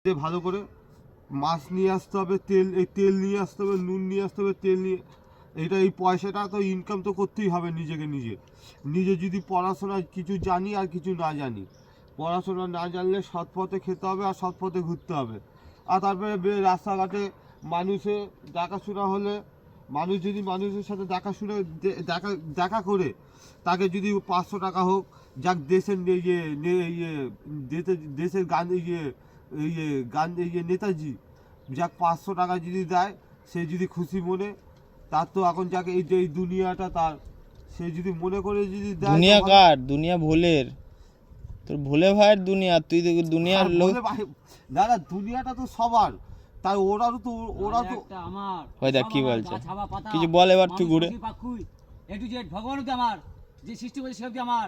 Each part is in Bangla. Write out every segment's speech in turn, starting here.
ভালো করে মাছ নিয়ে আসতে হবে, তেল নিয়ে আসতে হবে, নুন নিয়ে আসতে হবে, তেল নিয়ে এই পয়সাটা তো ইনকাম তো করতেই হবে নিজে যদি পড়াশোনা কিছু জানি আর কিছু না জানি। পড়াশোনা না জানলে সৎ পথে খেতে হবে আর সৎ পথে ঘুরতে হবে। আর তারপরে রাস্তাঘাটে মানুষে দেখাশোনা হলে মানুষ যদি মানুষের সাথে দেখা করে তাকে যদি 500 টাকা হোক, যাক দেশের দেশের নেতাজি যাক 500 টাকা যদি দেয়, সে যদি খুশি মনে, তার তো এখন যাকে এই দুনিয়াটা তার, সে যদি মনে করে যদি দেয়। দুনিয়া কার? দুনিয়া ভোলের, তোর ভোলে ভাইয়ের দুনিয়া, তুই দুনিয়ার লোক। দাদা দুনিয়াটা তো সবার, তাই ওরা তো আমার হয় দেখ কি বলছে, কিছু বল এবার তুই ঘুরে এ টু জেড ভগবান হতে আমার, যে সৃষ্টি করেছে সে হতে আমার,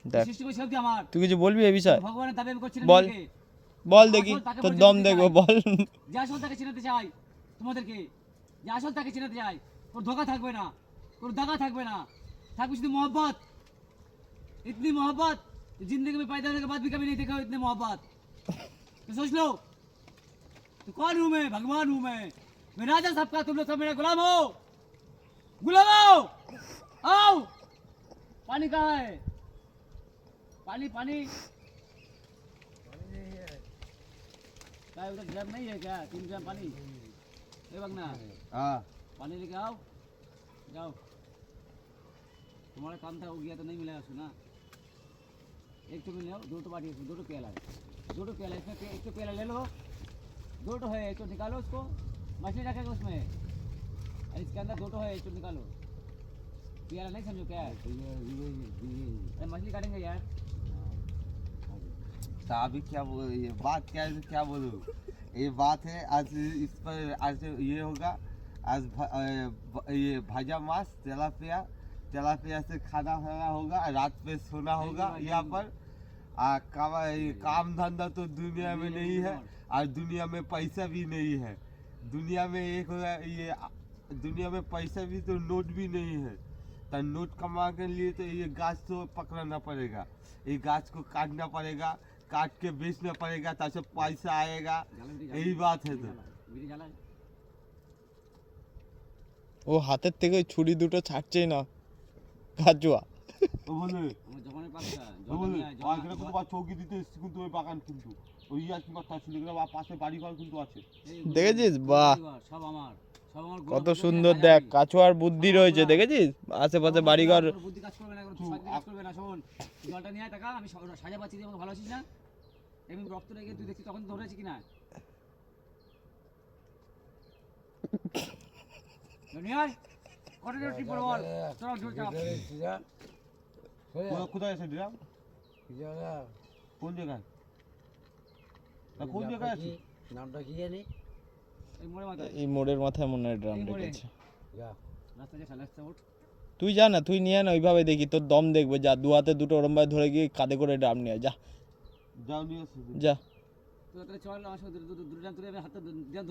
দেখ সৃষ্টি করেছে সে হতে আমার। তুই কিছু বলবি এই বিষয়ে? ভগবানের দাবি আমি করছি না। বল বল দেখি, তোর দম দেখবো, বল। যে আসল তাকে চিনাতে চাই তোমাদেরকে, যে আসল তাকে চিনাতে চাই। কোনো ধোঁকা থাকবে না, কোনো দাगा থাকবে না, থাকবে শুধু मोहब्बत। इतनी मोहब्बत जिंदगी में पैदा होने के बाद भी कभी नहीं देखा इतनी मोहब्बत। तो सोच लो, तो कौन हूँ मैं? भगवान हूँ मैं राजा सबका, तुम लोग सब मेरा गुलाम हो। गुलाम आओ। पानी कहाँ है? पानी पानी क्या उधर ड्रम नहीं है क्या? 3 ड्रम पानी ये बगना। हाँ पानी लेके आओ, जाओ। तुम्हारा काम था हो गया तो नहीं मिला सुना। एक तो मिल लो, 2 तो बाटी, 2 प्याला है, 2 प्याला इसमें, एक तो प्याला ले लो, 2 तो है, एक तो निकालो उसको, मछली रखेगा उसमें, और इसके अंदर 2 तो है, एक तो निकालो। प्याला नहीं समझो क्या है? अरे मछली काटेंगे यार। अभी ये बात क्या बोलूं, ये बात है आज इस पर, आज ये होगा, आज ये भाजा मांस तेलापिया से खाना होगा, रात पे सोना होगा यहाँ पर। काम धंधा तो दुनिया में नहीं है, और दुनिया में पैसा भी नहीं है। दुनिया में एक होगा ये, दुनिया में पैसा भी तो नोट भी नहीं है। तो नोट कमा के लिए तो ये गाछ तो पकड़ना पड़ेगा, ये गाछ को काटना पड़ेगा, काट के बेचना पड़ेगा, ताकि पैसा आएगा। यही बात है। तो ও হাতের থেকে ওই ছুরি দুটো ছাড়ছেই না, কাজুয়া। চৌকি দিতে এসছি কিন্তু ওই বাগান, কিন্তু ওই পাশে বাড়ি ঘর কিন্তু আছে, দেখেছিস? বাহ, সব আমার, সব আমার। কত সুন্দর দেখ, কাছুয়ার বুদ্ধি রয়েছে, দেখেছিস? আশেপাশে বাড়িঘর। বুদ্ধি কাজ করবে না, কাজ করবে না। শোন, জলটা নিয়ে টাকা, আমি সাজা পাচ্ছি, আমাকে ভালো আছিস না? এমনি রক্ত লেগে তুই দেখছিস তখন ধরেছি কিনা? কোথায় আছে ড্রাম? কোন জায়গায়? কোন জায়গায় আছে? নামটা কি জানি? এই মোড়ের মাথায় মনে হয় ড্রাম রেখেছে। রাস্তা যে খালাসটা ওঠ, তুই যা না, তুই নিয়ে না, ওইভাবে দেখি তোর দম দেখবে। যা, 2 হাতে 2টো ওরম ভাবে ধরে গিয়ে কাঁধে করে ড্রাম নিয়ে যা, যাও নিয়ে যা। তো চল আমার সাথে 2 ড্রাম তুলে আমি হাতে ধরবো।